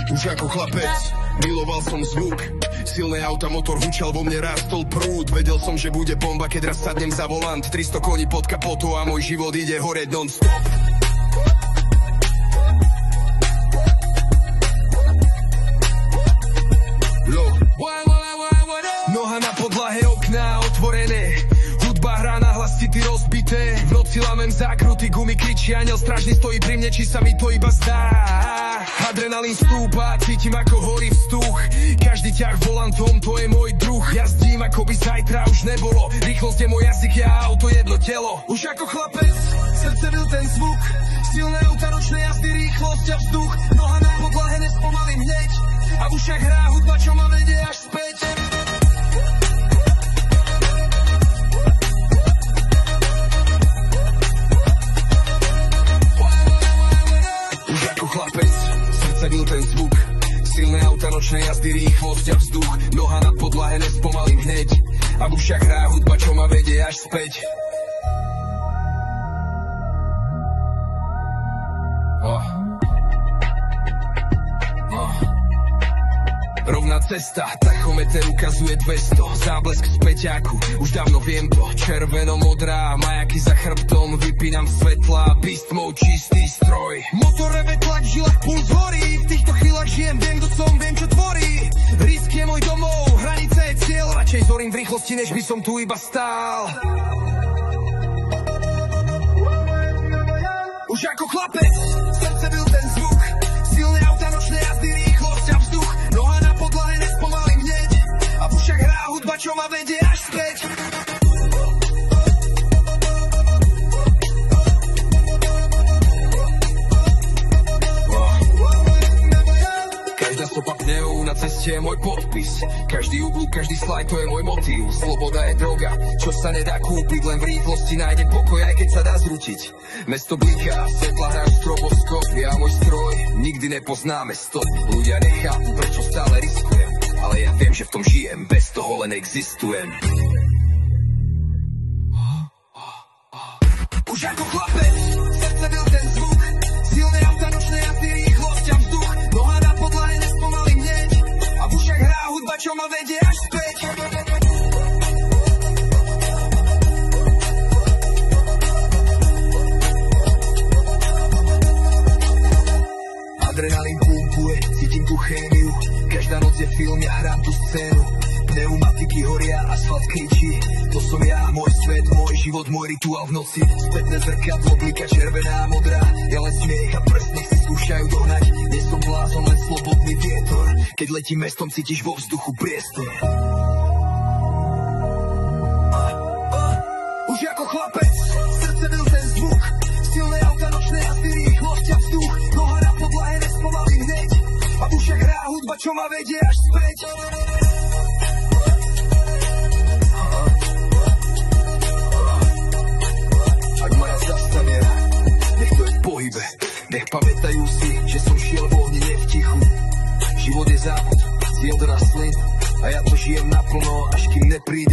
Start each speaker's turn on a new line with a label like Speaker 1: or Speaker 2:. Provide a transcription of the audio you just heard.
Speaker 1: Už ako chlapec miloval som zvuk. Silné auta, motor hučal, vo mne rástol prúd. Vedel som, že bude bomba, keď raz sadnem za volant. 300 koní pod kapotou a môj život ide horeť non-stop. Noha na podlahe, okná otvorené, hudba hrá na hlas, city rozbité. V noci lamem zákruty, gumy kričí, aniel strážny stojí pri mne, či sa mi to iba zdá. Adrenalín stúpa, cítim ako horí vzduch. Každý ťah volantom, to je môj druh. Jazdím ako by zajtra už nebolo. Rýchlosť je môj jazyk, ja auto jedno telo. Už ako chlapec, srdce byl ten zvuk. Silné auta, nočné jazdy, rýchlosť a vzduch. Noha na podlahe, nespomalím hneď. A v ušach hrá hudba, čo ma vedie až späť. Už ako chlapec, srdce byl ten zvuk. Silné auta, nočné jazdy, rýchlosť a vzduch. Noha na podlahe, nespomalím hneď. A v ušach hrá hudba, čo ma vedie až späť. Rovná cesta, tachometer ukazuje 200. Záblesk z peťáku, už dávno viem to. Červeno-modrá, majaky za chrbtom. Vypínam svetla, beast mode, čistý stroj. Motor reve, tlak v žilách, puls horí. V týchto chvíľach žijem, viem kto som, viem čo tvorí. Risk je môj domov, hranica je cieľ. Radšej zorím v rýchlosti, než by som tu iba stál. Už ako chlapec, srdce byl ten zvuk. Silné auta, nočné jazdy, rýchlosť a vzduch. Noha na podlahe, nespomalím hneď. A v ušach hrá hudba, čo ma vedie až späť. Každá stopa pneu na ceste je môj podpis. Každý úblúk, každý slajd, to je môj motív. Sloboda je droga, čo sa nedá kúpiť. Len v rýchlosti nájdem pokoj, aj keď sa dá zrútiť. Mesto bliká, svetla hrajú stroboskop. Ja môj stroj, nikdy nepoznáme stop. Ľudia nechápu, prečo stále riskujem. Ale ja viem, že v tom žijem, bez toho len existujem. Už ako chlapec, srdce byl ten zvuk. Silné auta, nočné jazdy, rýchlosť a vzduch. Noha na podlahe, nespomalím hneď. A v ušach hrá hudba, čo ma vedie až späť. Adrenalín pumpuje, cítim tú chémiu. Každá noc je film, ja hrám tú scénu. Pneumatiky horia, asfalt kričí. To som ja, môj svet, môj život, môj rituál v noci. Spätné zrkadlo, blika červená, modrá. Ja len smiech a prst, nech si skúšajú dohnať. Nie som blázon, len slobodný vietor. Keď letím mestom, cítiš vo vzduchu priestor. Už ako chlapec, srdce byl ten zvuk. Silné auta, nočné jazdy, rýchlosť a vzduch. Noha na podlahe, nespomalím hneď. A v ušach hrá hudba, čo ma vedie až späť. Ak ma raz zastavia, nech to je v pohybe. Nech pamätajú si, že som šiel v ohni, nie v tichu. Život je závod, z jod rastlín. A ja to žijem naplno, až kým nepríde